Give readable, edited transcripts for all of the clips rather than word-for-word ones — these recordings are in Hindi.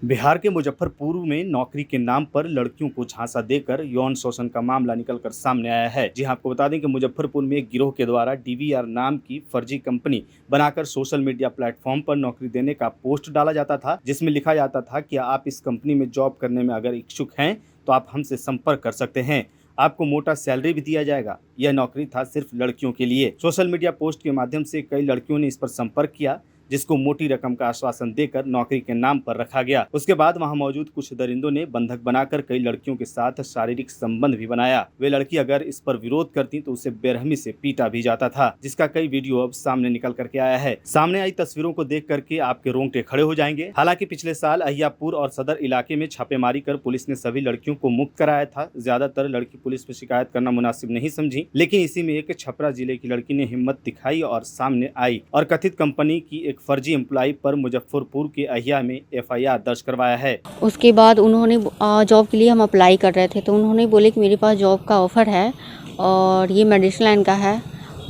बिहार के मुजफ्फरपुर में नौकरी के नाम पर लड़कियों को झांसा देकर यौन शोषण का मामला निकलकर सामने आया है। जी हां, आपको बता दें कि मुजफ्फरपुर में एक गिरोह के द्वारा डीवीआर नाम की फर्जी कंपनी बनाकर सोशल मीडिया प्लेटफॉर्म पर नौकरी देने का पोस्ट डाला जाता था, जिसमें लिखा जाता था कि आप इस कंपनी में जॉब करने में अगर इच्छुक हैं तो आप हमसे संपर्क कर सकते हैं, आपको मोटा सैलरी भी दिया जाएगा। यह नौकरी था सिर्फ लड़कियों के लिए। सोशल मीडिया पोस्ट के माध्यम से कई लड़कियों ने इस पर संपर्क किया, जिसको मोटी रकम का आश्वासन देकर नौकरी के नाम पर रखा गया। उसके बाद वहां मौजूद कुछ दरिंदों ने बंधक बनाकर कई लड़कियों के साथ शारीरिक संबंध भी बनाया। वे लड़की अगर इस पर विरोध करती तो उसे बेरहमी से पीटा भी जाता था, जिसका कई वीडियो अब सामने निकल करके आया है। सामने आई तस्वीरों को देख करके आपके रोंगटे खड़े हो जाएंगे। हालांकि पिछले साल अहियापुर और सदर इलाके में छापेमारी कर पुलिस ने सभी लड़कियों को मुक्त कराया था। ज्यादातर लड़की पुलिस पर शिकायत करना मुनासिब नहीं समझी, लेकिन इसी में एक छपरा जिले की लड़की ने हिम्मत दिखाई और सामने आई और कथित कंपनी की एक फर्जी एम्प्लॉय पर मुजफ्फरपुर के अहिया में एफआईआर दर्ज करवाया है। उसके बाद उन्होंने जॉब के लिए हम अप्लाई कर रहे थे तो उन्होंने बोले कि मेरे पास जॉब का ऑफ़र है और ये मेडिसिन लाइन का है,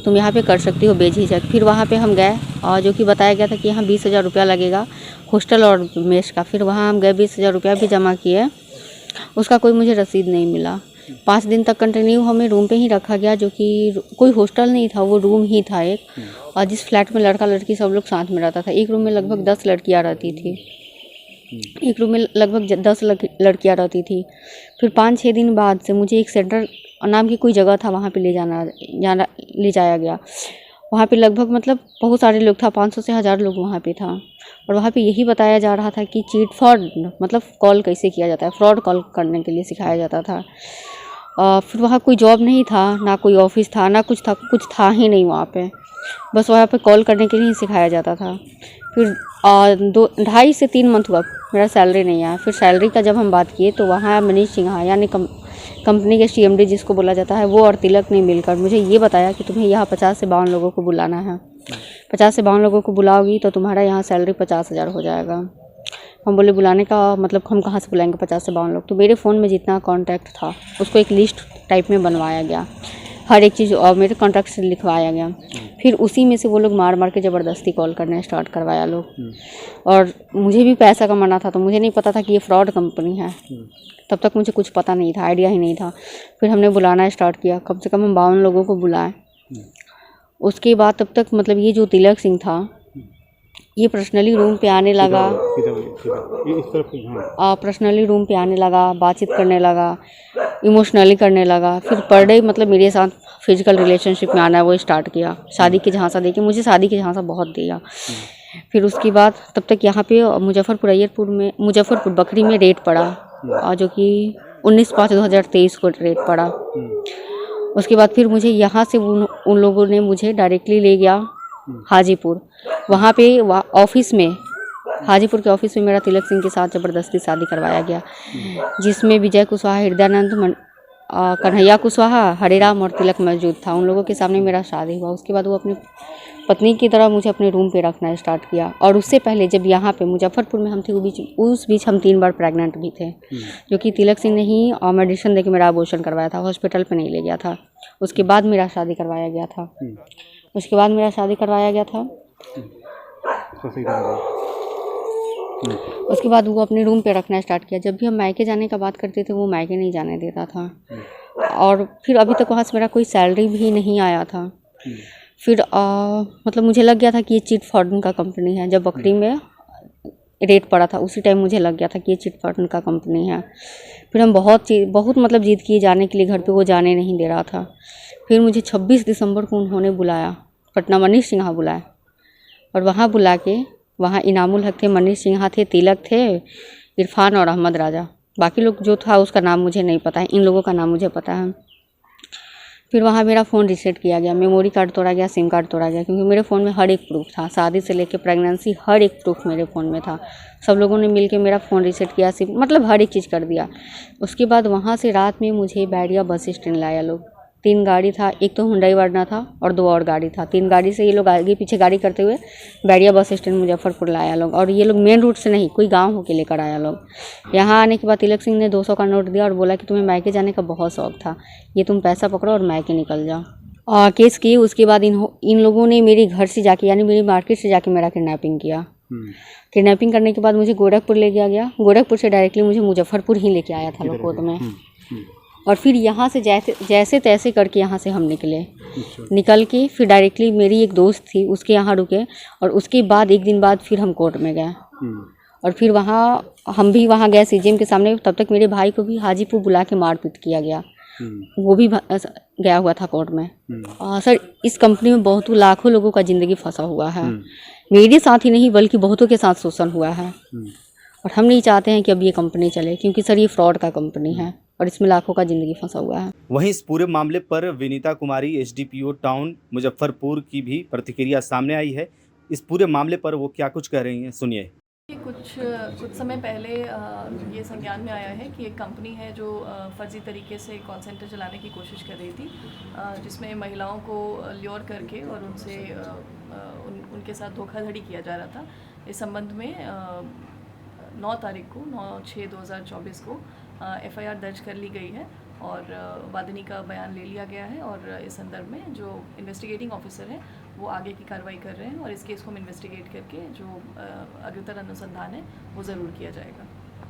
तुम यहाँ पे कर सकती हो बेझिझक। फिर वहाँ पे हम गए और जो कि बताया गया था कि यहाँ 20,000 रुपया लगेगा हॉस्टल और मेस का। फिर वहाँ हम गए, 20,000 रुपया भी जमा किए, उसका कोई मुझे रसीद नहीं मिला। 5 दिन तक कंटिन्यू हमें रूम पे ही रखा गया, जो कि कोई हॉस्टल नहीं था, वो रूम ही था एक। और जिस फ्लैट में लड़का लड़की सब लोग साथ में रहता था, एक रूम में लगभग 10 लड़कियां रहती थी। एक रूम में लगभग 10 लड़कियां रहती थी। फिर 5-6 दिन बाद से मुझे एक सेंटर नाम की कोई जगह था, वहाँ पे ले जाया गया। वहाँ पे लगभग मतलब बहुत सारे लोग था, 500 से 1000 लोग वहाँ पे था। और वहाँ पे यही बताया जा रहा था कि चीट फ्रॉड मतलब कॉल कैसे किया जाता है, फ्रॉड कॉल करने के लिए सिखाया जाता था। फिर वहाँ कोई जॉब नहीं था, ना कोई ऑफिस था, ना कुछ था ही नहीं वहाँ पे। बस वहाँ पे कॉल करने के लिए ही सिखाया जाता था। फिर 2-2.5 से 3 मंथ हुआ मेरा सैलरी नहीं आया। फिर सैलरी का जब हम बात किए तो वहाँ मनीष सिन्हा यानी कंपनी के CMD जिसको बोला जाता है, वो और तिलक ने मिलकर मुझे ये बताया कि तुम्हें यहाँ 50 से 52 लोगों को बुलाना है। 50 से 52 लोगों को बुलाओगी तो तुम्हारा यहाँ सैलरी 50,000 हो जाएगा। हम बोले बुलाने का मतलब हम कहाँ से बुलाएंगे 50 से 52 लोग। तो मेरे फ़ोन में जितना कॉन्टैक्ट था उसको एक लिस्ट टाइप में बनवाया गया, हर एक चीज़ और मेरे कॉन्टैक्ट से लिखवाया गया। फिर उसी में से वो लोग मार के ज़बरदस्ती कॉल करना स्टार्ट करवाया लोग। और मुझे भी पैसा कमाना था, तो मुझे नहीं पता था कि ये फ्रॉड कंपनी है। तब तक मुझे कुछ पता नहीं था, आइडिया ही नहीं था। फिर हमने बुलाना स्टार्ट किया, कम से कम हम 52 लोगों को बुलाए। उसके बाद तब तक मतलब ये जो तिलक सिंह था, ये पर्सनली रूम पे आने लगा, पर्सनली रूम पे आने लगा, बातचीत करने लगा, इमोशनली करने लगा। फिर पर डे मतलब मेरे साथ फिजिकल रिलेशनशिप में आना वो स्टार्ट किया। शादी के झांसा देके मुझे शादी के झांसा बहुत दिया। फिर उसके बाद तब तक यहाँ पे मुजफ्फरपुर बकरी में रेट पड़ा, जो कि 19/5/2023 को रेट पड़ा। उसके बाद फिर मुझे यहाँ से उन लोगों ने मुझे डायरेक्टली ले गया हाजीपुर। वहाँ पे ऑफिस में, हाजीपुर के ऑफिस में मेरा तिलक सिंह के साथ ज़बरदस्ती शादी करवाया गया, जिसमें विजय कुशवाहा, हृदयानंद, कन्हैया कुशवाहा, हरिराम और तिलक मौजूद था। उन लोगों के सामने मेरा शादी हुआ। उसके बाद वो अपनी पत्नी की तरह मुझे अपने रूम पे रखना स्टार्ट किया। और उससे पहले जब यहाँ पे मुजफ्फरपुर में हम थे, उस बीच हम 3 बार प्रेग्नेंट भी थे, जो कि तिलक सिंह ने ही मेडिसिन देके मेरा अबॉर्शन करवाया था, हॉस्पिटल पे नहीं ले गया था। उसके बाद मेरा शादी करवाया गया था। उसके बाद वो अपने रूम पे रखना स्टार्ट किया। जब भी हम मायके जाने का बात करते थे, वो मायके नहीं जाने देता था। और फिर अभी तक वहाँ से मेरा कोई सैलरी भी नहीं आया था। फिर मतलब मुझे लग गया था कि ये चीट फ्रॉड का कंपनी है। जब बकरी में रेट पड़ा था उसी टाइम मुझे लग गया था कि ये चिट फंड का कंपनी है। फिर हम बहुत मतलब जिद किए जाने के लिए घर पे, वो जाने नहीं दे रहा था। फिर मुझे 26 दिसंबर को उन्होंने बुलाया, पटना मनीष सिन्हा बुलाया। और वहाँ बुला के, वहाँ इनामुल हक थे, मनीष सिन्हा थे, तिलक थे, इरफान और अहमद राजा। बाकी लोग जो था उसका नाम मुझे नहीं पता है, इन लोगों का नाम मुझे पता है। फिर वहाँ मेरा फ़ोन रीसेट किया गया, मेमोरी कार्ड तोड़ा गया, सिम कार्ड तोड़ा गया, क्योंकि मेरे फ़ोन में हर एक प्रूफ था, शादी से लेकर प्रेगनेंसी हर एक प्रूफ मेरे फ़ोन में था। सब लोगों ने मिलके मेरा फ़ोन रीसेट किया, सिम मतलब हर एक चीज़ कर दिया। उसके बाद वहाँ से रात में मुझे बैरिया बस स्टैंड लाया लोग। 3 गाड़ी था, एक तो हुंडई वर्ना था और 2 और गाड़ी था। 3 गाड़ी से ये लोग आगे पीछे गाड़ी करते हुए बैरिया बस स्टैंड मुजफ्फरपुर लाया लोग। और ये लोग मेन रूट से नहीं, कोई गांव होके लेकर आया लोग। यहाँ आने के बाद तिलक सिंह ने 200 का नोट दिया और बोला कि तुम्हें मायके जाने का बहुत शौक था, ये तुम पैसा पकड़ो और मायके निकल जाओ। केस की। उसके बाद इन लोगों ने मेरे घर से जाके, यानी मेरी मार्केट से जाके मेरा किडनैपिंग किया। किडनैपिंग करने के बाद मुझे गोरखपुर ले गया गोरखपुर से डायरेक्टली मुझे मुजफ्फरपुर ही लेके आया था लोग कोर्ट में। और फिर यहाँ से जैसे तैसे करके यहाँ से हम निकल के फिर डायरेक्टली मेरी एक दोस्त थी उसके यहाँ रुके और उसके बाद एक दिन बाद फिर हम कोर्ट में गए। और फिर वहाँ हम भी वहाँ गए सीजीएम के सामने। तब तक मेरे भाई को भी हाजीपुर बुला के मारपीट किया गया, वो भी गया हुआ था कोर्ट में। सर इस कंपनी में बहुत लाखों लोगों का ज़िंदगी फंसा हुआ है। मेरे साथ ही नहीं बल्कि बहुतों के साथ शोषण हुआ है। और हम नहीं चाहते हैं कि अब ये कंपनी चले, क्योंकि सर ये फ्रॉड का कंपनी है और इसमें लाखों का ज़िंदगी फंसा हुआ है। वहीं इस पूरे मामले पर विनीता कुमारी एसडीपीओ टाउन मुजफ्फरपुर की भी प्रतिक्रिया सामने आई है। इस पूरे मामले पर वो क्या कुछ कह रही हैं, सुनिए। कुछ समय पहले ये संज्ञान में आया है कि एक कंपनी है जो फर्जी तरीके से कॉल सेंटर चलाने की कोशिश कर रही थी, जिसमें महिलाओं को ल्योर करके और उनसे उनके साथ धोखाधड़ी किया जा रहा था। इस संबंध में 9 तारीख को 9/6/2024 को एफआईआर दर्ज कर ली गई है और वादिनी का बयान ले लिया गया है। और इस संदर्भ में जो इन्वेस्टिगेटिंग ऑफिसर है वो आगे की कार्रवाई कर रहे हैं और इस केस को हम इन्वेस्टिगेट करके जो अग्रतर अनुसंधान है वो ज़रूर किया जाएगा।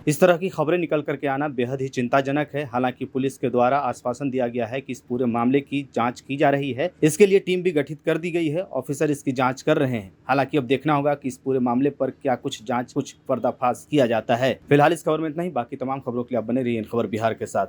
इस तरह की खबरें निकल करके आना बेहद ही चिंताजनक है। हालांकि पुलिस के द्वारा आश्वासन दिया गया है कि इस पूरे मामले की जांच की जा रही है। इसके लिए टीम भी गठित कर दी गई है, ऑफिसर इसकी जांच कर रहे हैं। हालांकि अब देखना होगा कि इस पूरे मामले पर क्या कुछ जांच, कुछ पर्दाफाश किया जाता है। फिलहाल इस खबर में इतना ही। बाकी तमाम खबरों के लिए आप बने रहिए इन खबर बिहार के साथ।